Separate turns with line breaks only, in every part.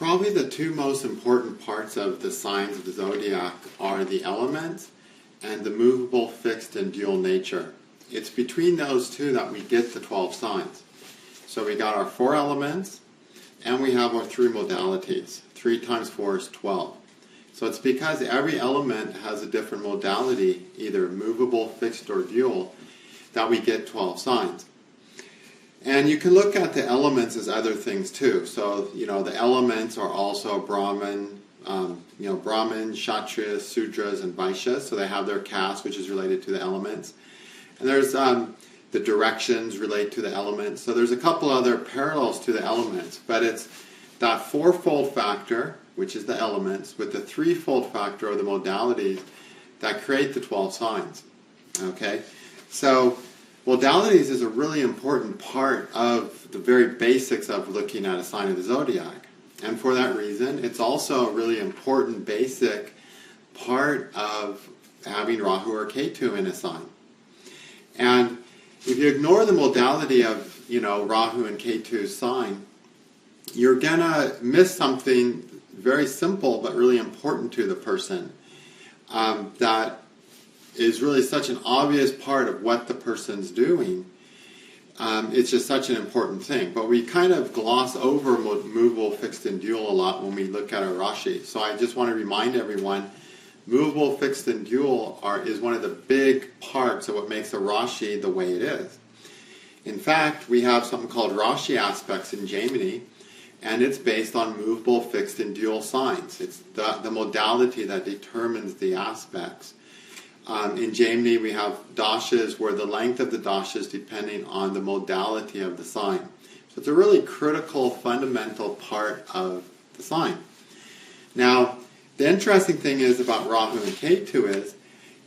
Probably the two most important parts of the signs of the zodiac are the elements and the movable, fixed, and dual nature. It's between those two that we get the 12 signs. So we got our 4 elements, and we have our 3 modalities. 3 times 4 is 12. So it's because every element has a different modality, either movable, fixed, or dual, that we get 12 signs. And you can look at the elements as other things too. So, the elements are also Brahman, Brahman, Kshatriyas, Sudras, and Vaishyas. So they have their caste, which is related to the elements. And there's the directions relate to the elements. So there's a couple other parallels to the elements. But it's that 4-fold factor, which is the elements, with the 3-fold factor of the modalities that create the 12 signs. Okay? So modalities is a really important part of the very basics of looking at a sign of the zodiac. And for that reason, it's also a really important basic part of having Rahu or Ketu in a sign. And if you ignore the modality of, Rahu and Ketu's sign, you're going to miss something very simple but really important to the person that is really such an obvious part of what the person's doing. It's just such an important thing. But we kind of gloss over movable, fixed, and dual a lot when we look at our Rashi. So I just want to remind everyone, movable, fixed, and dual is one of the big parts of what makes a Rashi the way it is. In fact, we have something called Rashi aspects in Gemini, and it's based on movable, fixed, and dual signs. It's the modality that determines the aspects. In Gemini, we have dashas where the length of the dashas depending on the modality of the sign. So it's a really critical, fundamental part of the sign. Now, the interesting thing is about Rahu and Ketu is,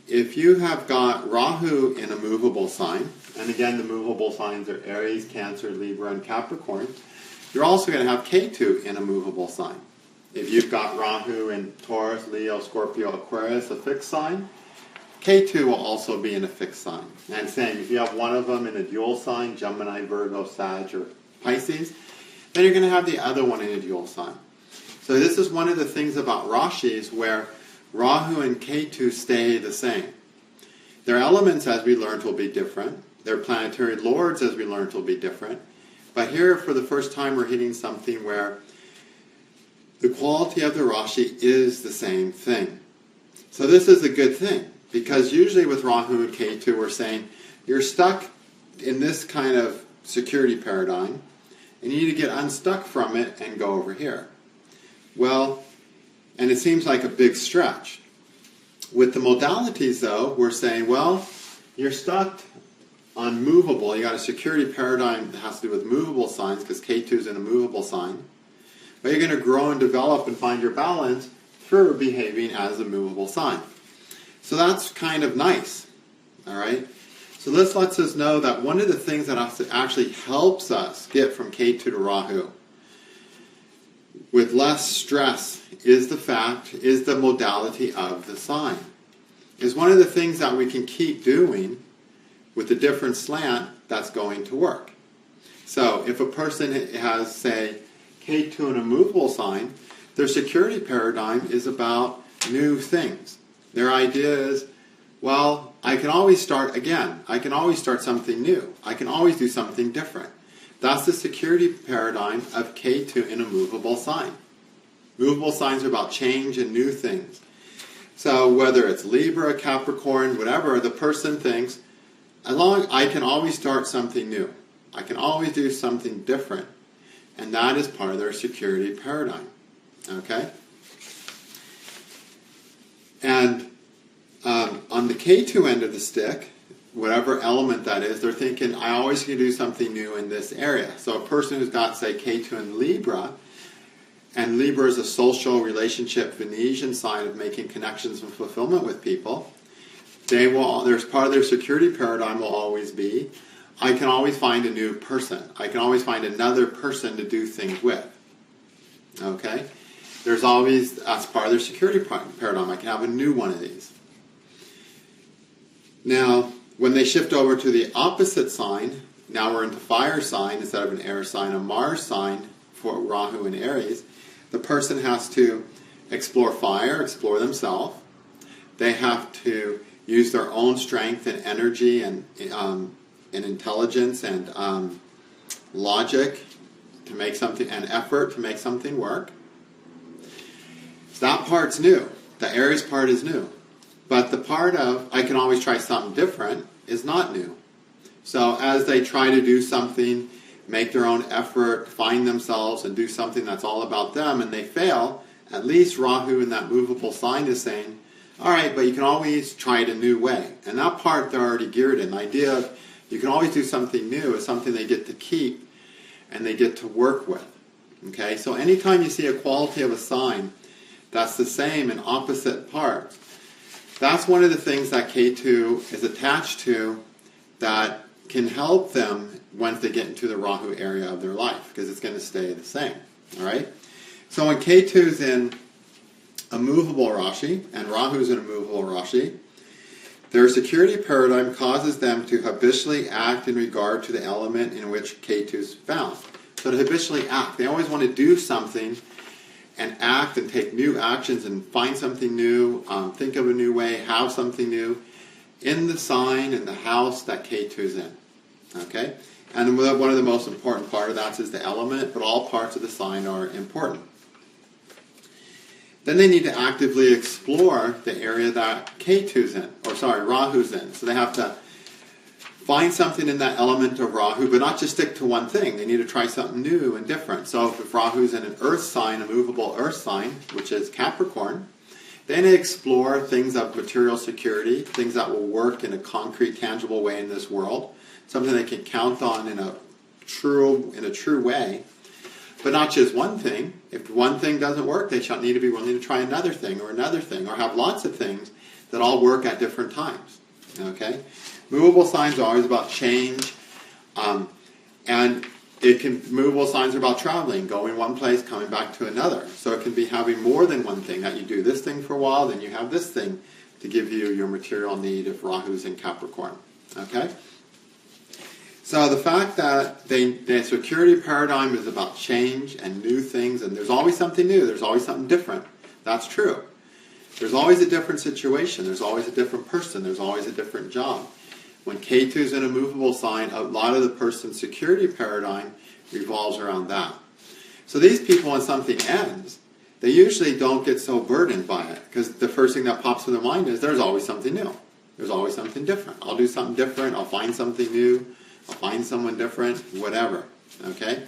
if you have got Rahu in a movable sign, and again the movable signs are Aries, Cancer, Libra, and Capricorn, you're also going to have Ketu in a movable sign. If you've got Rahu in Taurus, Leo, Scorpio, Aquarius, a fixed sign, Ketu will also be in a fixed sign. And same, if you have one of them in a dual sign, Gemini, Virgo, Sag, or Pisces, then you're going to have the other one in a dual sign. So this is one of the things about Rashis where Rahu and Ketu stay the same. Their elements, as we learned, will be different. Their planetary lords, as we learned, will be different. But here, for the first time, we're hitting something where the quality of the Rashi is the same thing. So this is a good thing. Because usually with Rahu and Ketu, we're saying, you're stuck in this kind of security paradigm, and you need to get unstuck from it and go over here. Well, and it seems like a big stretch. With the modalities, though, we're saying, well, you're stuck on movable. You got a security paradigm that has to do with movable signs, because Ketu's in a movable sign. But you're going to grow and develop and find your balance through behaving as a movable sign. So that's kind of nice, all right? So this lets us know that one of the things that actually helps us get from Ketu to Rahu with less stress is the modality of the sign. Is one of the things that we can keep doing with a different slant that's going to work. So if a person has, say, Ketu in a movable sign, their security paradigm is about new things. Their idea is, well, I can always start again. I can always start something new. I can always do something different. That's the security paradigm of Ketu in a movable sign. Movable signs are about change and new things. So whether it's Libra, Capricorn, whatever, the person thinks, I can always start something new. I can always do something different. And that is part of their security paradigm. Okay? And on the Ketu end of the stick, whatever element that is, they're thinking, I always can do something new in this area. So a person who's got, say, Ketu in Libra, and Libra is a social relationship Venetian sign of making connections and fulfillment with people, there's part of their security paradigm will always be, I can always find a new person. I can always find another person to do things with. Okay? There's always, that's part of their security paradigm. I can have a new one of these. Now, when they shift over to the opposite sign, now we're into fire sign instead of an air sign, a Mars sign for Rahu and Aries, the person has to explore fire, explore themselves. They have to use their own strength and energy and intelligence and logic to make something, and effort to make something work. So that part's new. The Aries part is new. But the part of, I can always try something different, is not new. So as they try to do something, make their own effort, find themselves, and do something that's all about them, and they fail, at least Rahu in that movable sign is saying, all right, but you can always try it a new way. And that part they're already geared in. The idea of you can always do something new is something they get to keep and they get to work with. Okay, so anytime you see a quality of a sign that's the same in opposite parts, that's one of the things that Ketu is attached to that can help them once they get into the Rahu area of their life, because it's going to stay the same. All right? So when Ketu's in a movable Rashi, and Rahu's in a movable Rashi, their security paradigm causes them to habitually act in regard to the element in which Ketu's found. So to habitually act, they always want to do something and act and take new actions and find something new, think of a new way, have something new in the sign, in the house that Ketu's in. Okay? And one of the most important part of that is the element, but all parts of the sign are important. Then they need to actively explore the area that Ketu's in, Rahu's in. So they have to find something in that element of Rahu, but not just stick to one thing. They need to try something new and different. So if Rahu's in an earth sign, a movable earth sign, which is Capricorn, then they explore things of material security, things that will work in a concrete, tangible way in this world, something they can count on in a true way. But not just one thing. If one thing doesn't work, they shall need to be willing to try another thing, or have lots of things that all work at different times. Okay? Movable signs are always about change, and movable signs are about traveling, going one place, coming back to another. So it can be having more than one thing, that you do this thing for a while, then you have this thing to give you your material need if Rahu's in Capricorn. Okay? So the fact that the security paradigm is about change and new things, and there's always something new, there's always something different. That's true. There's always a different situation, there's always a different person, there's always a different job. When Ketu's in a movable sign, a lot of the person's security paradigm revolves around that. So these people, when something ends, they usually don't get so burdened by it, because the first thing that pops in their mind is there's always something new. There's always something different. I'll do something different, I'll find something new, I'll find someone different, whatever. Okay?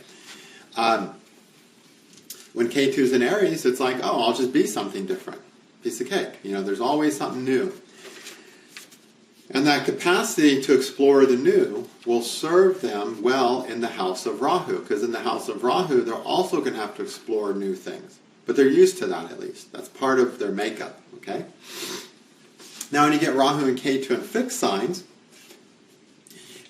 When Ketu's in Aries, it's like, oh, I'll just be something different. Piece of cake. There's always something new. And that capacity to explore the new will serve them well in the house of Rahu. Because in the house of Rahu, they're also going to have to explore new things. But they're used to that, at least. That's part of their makeup. Okay? Now, when you get Rahu and Ketu in fixed signs,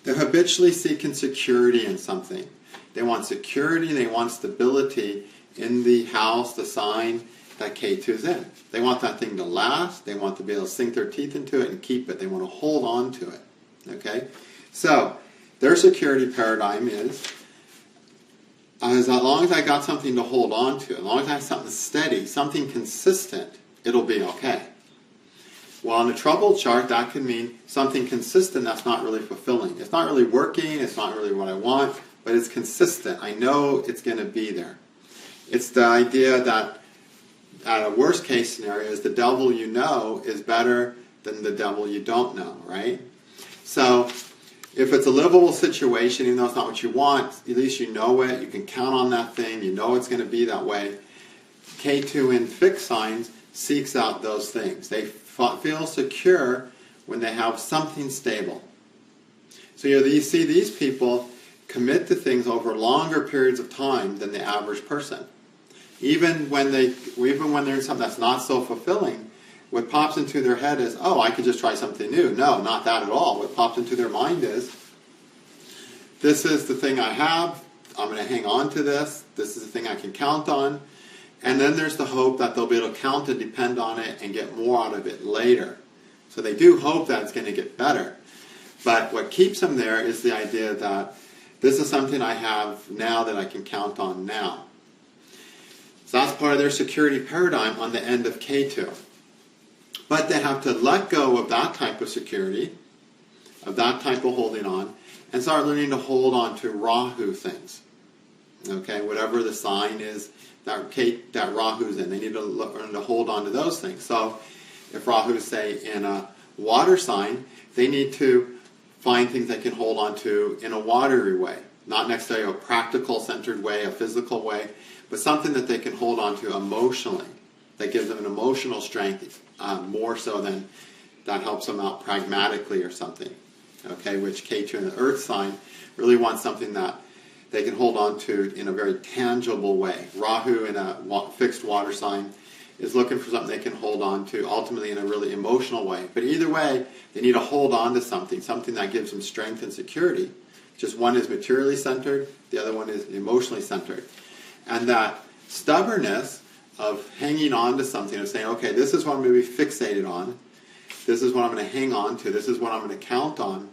they're habitually seeking security in something. They want security, they want stability in the house, the sign that Ketu's in. They want that thing to last, they want to be able to sink their teeth into it and keep it. They want to hold on to it. Okay? So, their security paradigm is, as long as I got something to hold on to, as long as I have something steady, something consistent, it'll be okay. Well, on a trouble chart, that can mean something consistent that's not really fulfilling. It's not really working, it's not really what I want, but it's consistent. I know it's going to be there. It's the idea that at a worst case scenario is the devil you know is better than the devil you don't know, right? So if it's a livable situation, even though it's not what you want, at least you know it, you can count on that thing, you know it's going to be that way. Ketu in fixed signs seeks out those things. They feel secure when they have something stable. So you see these people commit to things over longer periods of time than the average person. Even when they're in something that's not so fulfilling, what pops into their head is, oh, I could just try something new. No, not that at all. What pops into their mind is, this is the thing I have, I'm going to hang on to this, this is the thing I can count on, and then there's the hope that they'll be able to count and depend on it and get more out of it later. So they do hope that it's going to get better. But what keeps them there is the idea that this is something I have now that I can count on now. So that's part of their security paradigm on the end of Ketu. But they have to let go of that type of security, of that type of holding on, and start learning to hold on to Rahu things. Okay, whatever the sign is that Rahu's in, they need to learn to hold on to those things. So if Rahu's, say, in a water sign, they need to find things they can hold on to in a watery way. Not necessarily a practical centered way, a physical way, but something that they can hold on to emotionally, that gives them an emotional strength, more so than that helps them out pragmatically or something. Okay, which Ketu in the earth sign really wants something that they can hold on to in a very tangible way. Rahu in a fixed water sign is looking for something they can hold on to ultimately in a really emotional way. But either way, they need to hold on to something that gives them strength and security. Just one is materially centered, the other one is emotionally centered. And that stubbornness of hanging on to something, of saying, okay, this is what I'm going to be fixated on, this is what I'm going to hang on to, this is what I'm going to count on,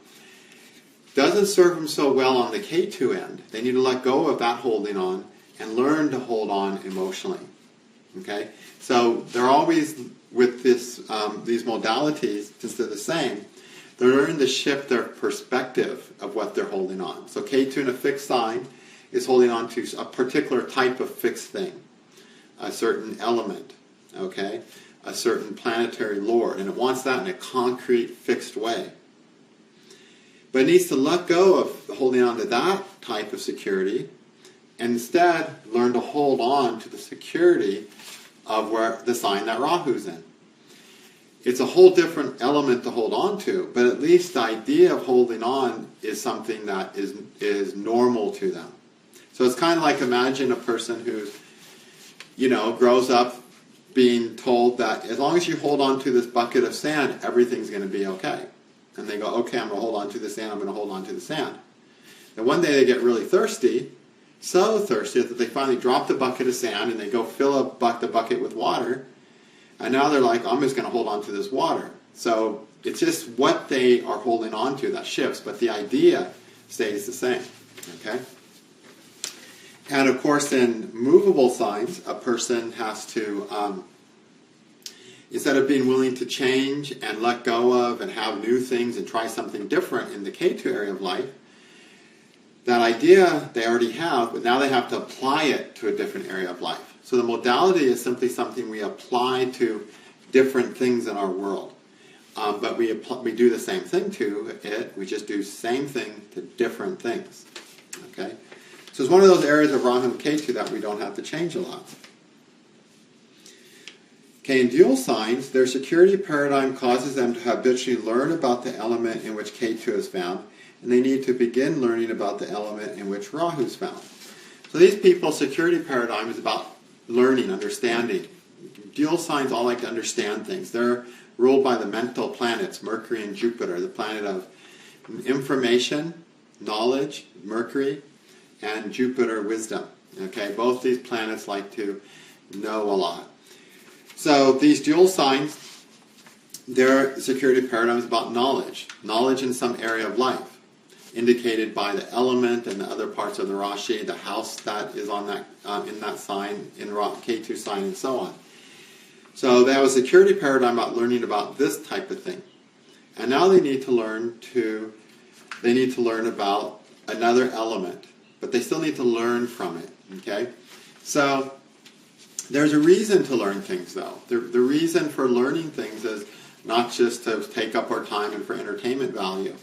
doesn't serve them so well on the Ketu end. They need to let go of that holding on and learn to hold on emotionally. Okay? So they're always, with this, these modalities, since they're the same, they're learning to shift their perspective of what they're holding on. So Ketu in a fixed sign is holding on to a particular type of fixed thing, a certain element, okay, a certain planetary lord, and it wants that in a concrete, fixed way. But it needs to let go of holding on to that type of security and instead learn to hold on to the security of where the sign that Rahu's in. It's a whole different element to hold on to, but at least the idea of holding on is something that is normal to them. So it's kind of like, imagine a person who, grows up being told that as long as you hold on to this bucket of sand, everything's going to be okay. And they go, okay, I'm going to hold on to the sand, I'm going to hold on to the sand. And one day they get really thirsty, so thirsty that they finally drop the bucket of sand and they go fill up the bucket with water. And now they're like, I'm just going to hold on to this water. So it's just what they are holding on to that shifts, but the idea stays the same. Okay? And of course, in movable signs, a person has to, instead of being willing to change and let go of and have new things and try something different in the Ketu area of life, that idea they already have, but now they have to apply it to a different area of life. So the modality is simply something we apply to different things in our world. But we do the same thing to it, we just do the same thing to different things. Okay? So it's one of those areas of Rahu and Ketu that we don't have to change a lot. Okay, in dual signs, their security paradigm causes them to habitually learn about the element in which Ketu is found, and they need to begin learning about the element in which Rahu is found. So these people's security paradigm is about learning, understanding. Dual signs all like to understand things. They're ruled by the mental planets, Mercury and Jupiter, the planet of information, knowledge, Mercury, and Jupiter, wisdom. Okay, both these planets like to know a lot. So these dual signs, their security paradigm is about knowledge. Knowledge in some area of life, indicated by the element and the other parts of the Rashi, the house that is on that in that sign, in Ketu sign, and so on. So they have a security paradigm about learning about this type of thing. And now they need to learn about another element, but they still need to learn from it. Okay? So there's a reason to learn things, though. The reason for learning things is not just to take up our time and for entertainment value.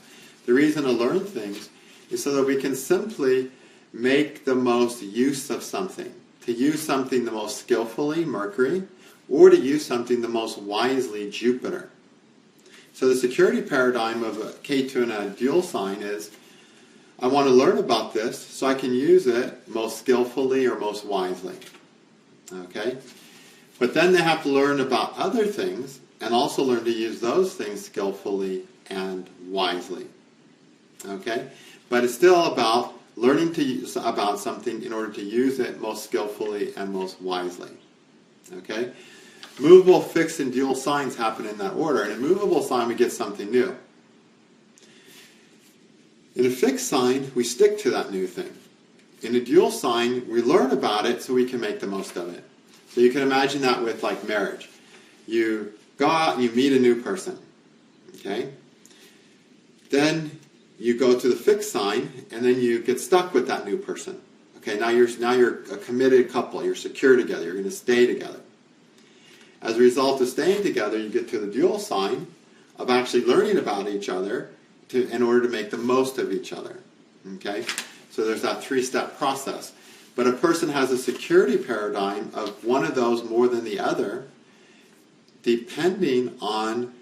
The reason to learn things is so that we can simply make the most use of something. To use something the most skillfully, Mercury, or to use something the most wisely, Jupiter. So the security paradigm of a Ketu and a dual sign is, I want to learn about this so I can use it most skillfully or most wisely. Okay? But then they have to learn about other things and also learn to use those things skillfully and wisely. Okay? But it's still about learning to use about something in order to use it most skillfully and most wisely. Okay? Movable, fixed, and dual signs happen in that order. In a movable sign, we get something new. In a fixed sign, we stick to that new thing. In a dual sign, we learn about it so we can make the most of it. So you can imagine that with like marriage. You go out and you meet a new person, okay? Then you go to the fixed sign, and then you get stuck with that new person. Okay, now you're a committed couple. You're secure together. You're going to stay together. As a result of staying together, you get to the dual sign of actually learning about each other in order to make the most of each other. Okay, so there's that three-step process. But a person has a security paradigm of one of those more than the other, depending on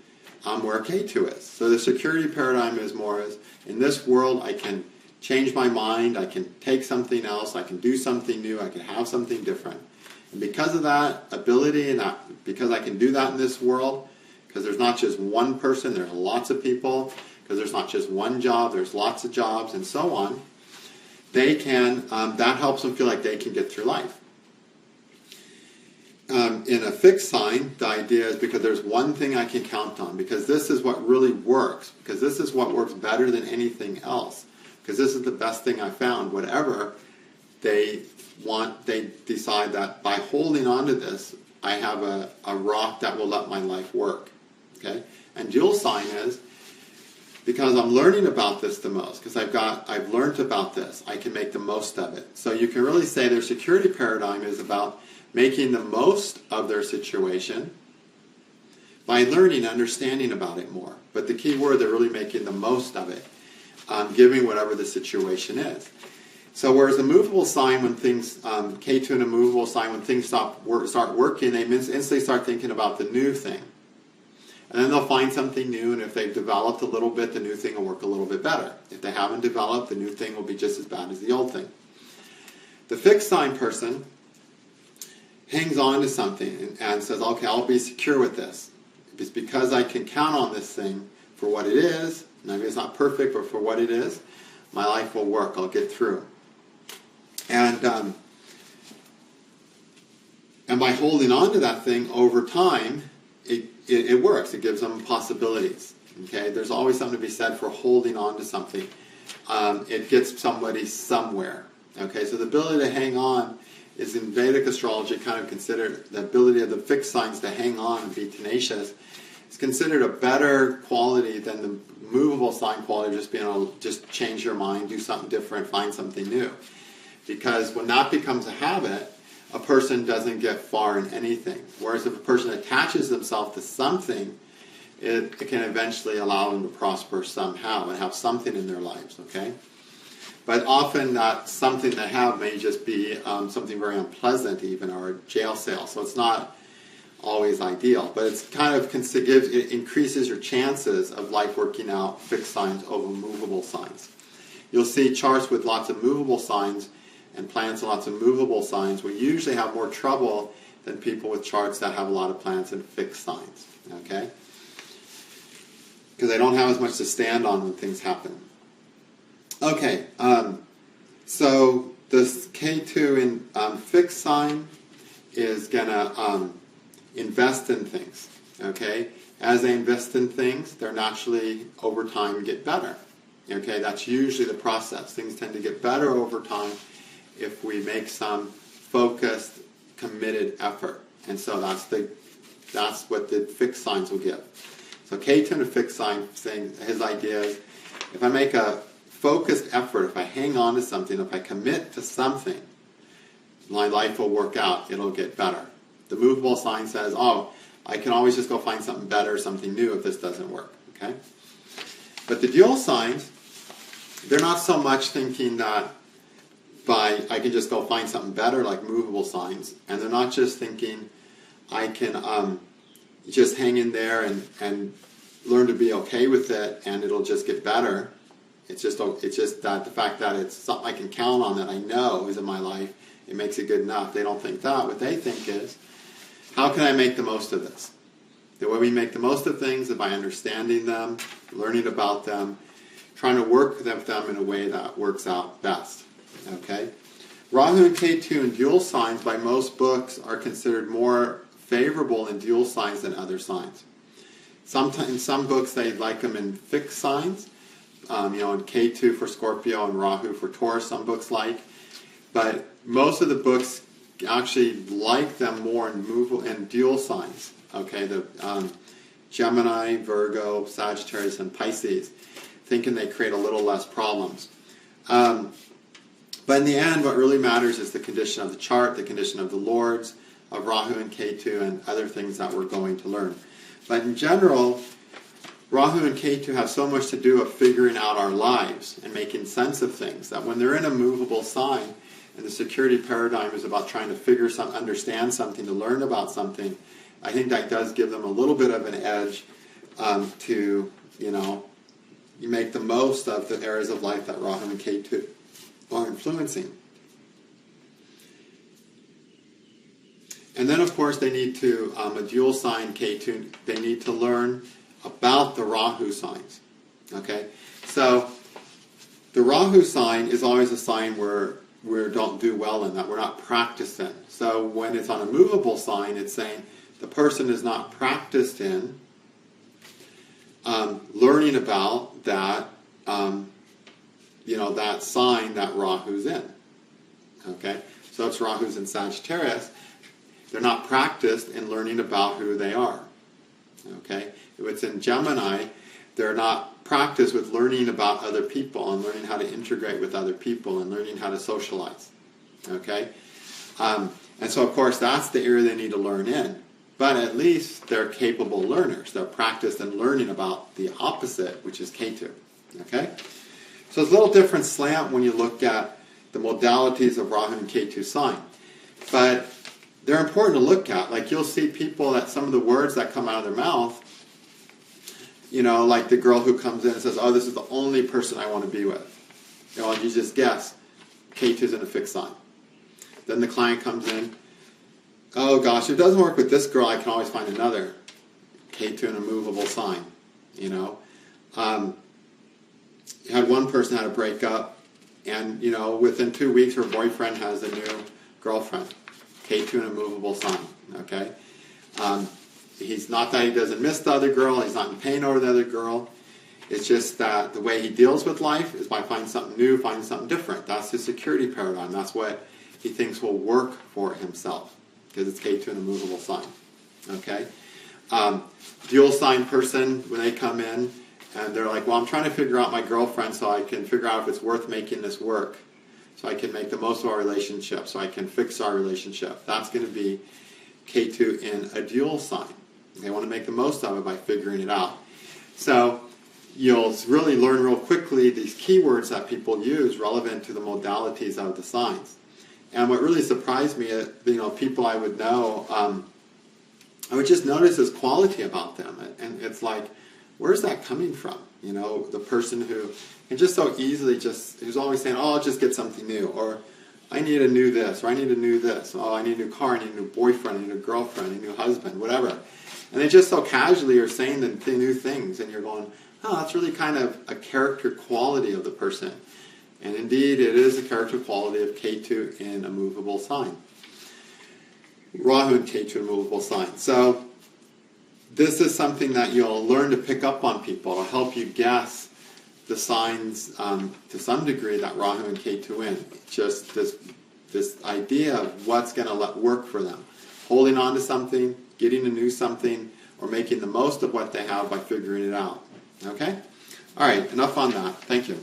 where Ketu is. So the security paradigm is more as, in this world I can change my mind, I can take something else, I can do something new, I can have something different. And because of that ability, and that, because I can do that in this world, because there's not just one person, there's lots of people, because there's not just one job, there's lots of jobs, and so on, they can, that helps them feel like they can get through life. In a fixed sign, the idea is because there's one thing I can count on, because this is what really works, because this is what works better than anything else, because this is the best thing I found. Whatever they want, they decide that by holding on to this, I have a rock that will let my life work. Okay? And dual sign is because I'm learning about this the most, because I've learned about this, I can make the most of it. So you can really say their security paradigm is about making the most of their situation by learning and understanding about it more. But the key word, they're really making the most of it, giving whatever the situation is. So whereas a movable sign, when things, Ketu and a movable sign, when things start working, they instantly start thinking about the new thing. And then they'll find something new, and if they've developed a little bit, the new thing will work a little bit better. If they haven't developed, the new thing will be just as bad as the old thing. The fixed sign person hangs on to something and says, okay, I'll be secure with this. It's because I can count on this thing for what it is. Maybe it's not perfect, but for what it is, my life will work. I'll get through. And by holding on to that thing over time, it works. It gives them possibilities. Okay, there's always something to be said for holding on to something. It gets somebody somewhere. Okay, so the ability to hang on is in Vedic astrology kind of considered the ability of the fixed signs to hang on and be tenacious. It's considered a better quality than the movable sign quality of just being able to just change your mind, do something different, find something new. Because when that becomes a habit, a person doesn't get far in anything. Whereas if a person attaches themselves to something, it can eventually allow them to prosper somehow and have something in their lives, okay? But often that something they have may just be something very unpleasant even, or a jail cell. So it's not always ideal. But it's kind of it increases your chances of life working out fixed signs over movable signs. You'll see charts with lots of movable signs and planets and lots of movable signs will usually have more trouble than people with charts that have a lot of planets and fixed signs. Okay? Because they don't have as much to stand on when things happen. Okay, so this Ketu in fixed sign is going to invest in things, okay? As they invest in things, they're naturally, over time, get better. Okay, that's usually the process. Things tend to get better over time if we make some focused, committed effort. And so that's what the fixed signs will give. So Ketu in a fixed sign, saying his idea is, if I make a focused effort, if I hang on to something, if I commit to something, my life will work out, it'll get better. The movable sign says, oh, I can always just go find something better, something new if this doesn't work, okay? But the dual signs, they're not so much thinking that I can just go find something better like movable signs, and they're not just thinking I can just hang in there and learn to be okay with it and it'll just get better. It's just that the fact that it's something I can count on that I know is in my life, it makes it good enough. They don't think that. What they think is, how can I make the most of this? The way we make the most of things is by understanding them, learning about them, trying to work with them in a way that works out best. Okay? Rahu and Ketu in dual signs by most books are considered more favorable in dual signs than other signs. Sometimes in some books they like them in fixed signs. And Ketu for Scorpio and Rahu for Taurus, some books like. But most of the books actually like them more in dual signs. Okay, the Gemini, Virgo, Sagittarius, and Pisces, thinking they create a little less problems. But in the end, what really matters is the condition of the chart, the condition of the lords, of Rahu and Ketu, and other things that we're going to learn. But in general, Rahu and Ketu have so much to do with figuring out our lives and making sense of things, that when they're in a movable sign, and the security paradigm is about trying to understand something, to learn about something, I think that does give them a little bit of an edge to, you make the most of the areas of life that Rahu and Ketu are influencing. And then, of course, they need to, a dual sign Ketu, they need to learn about the Rahu signs. Okay? So, the Rahu sign is always a sign where we don't do well in, that we're not practiced in. So, when it's on a movable sign, it's saying the person is not practiced in learning about that, that sign that Rahu's in. Okay? So, it's Rahu's in Sagittarius. They're not practiced in learning about who they are. Okay? If it's in Gemini, they're not practiced with learning about other people and learning how to integrate with other people and learning how to socialize. Okay? And so, of course, that's the area they need to learn in. But at least they're capable learners. They're practiced in learning about the opposite, which is Ketu. Okay? So it's a little different slant when you look at the modalities of Rahu and Ketu sign. But they're important to look at. Like, you'll see people that some of the words that come out of their mouth, like the girl who comes in and says, oh, this is the only person I want to be with. And you just guess, Ketu's in a fixed sign. Then the client comes in, oh gosh, if it doesn't work with this girl, I can always find another. Ketu in a movable sign, You had one person had a breakup, and, within 2 weeks her boyfriend has a new girlfriend. Ketu in a movable sign, okay? He's not that he doesn't miss the other girl, he's not in pain over the other girl. It's just that the way he deals with life is by finding something new, finding something different. That's his security paradigm. That's what he thinks will work for himself, because it's Ketu in a movable sign, okay? Dual sign person, when they come in, and they're like, well, I'm trying to figure out my girlfriend so I can figure out if it's worth making this work, so I can make the most of our relationship, so I can fix our relationship. That's going to be Ketu in a dual sign. They want to make the most of it by figuring it out. So you'll really learn real quickly these keywords that people use relevant to the modalities of the signs. And what really surprised me, people I would know, I would just notice this quality about them. And it's like, where's that coming from? The person who can just so easily who's always saying, oh, I'll just get something new, or I need a new this, or I need a new this, oh, I need a new car, I need a new boyfriend, I need a new girlfriend, a new husband, whatever. And they just so casually are saying the new things, and you're going, oh, that's really kind of a character quality of the person. And indeed, it is a character quality of Ketu in a movable sign. Rahu and Ketu in a movable sign. So this is something that you'll learn to pick up on people. It'll help you guess the signs to some degree that Rahu and Ketu in. Just this idea of what's going to work for them. Holding on to something, getting a new something, or making the most of what they have by figuring it out. Okay? All right, enough on that. Thank you.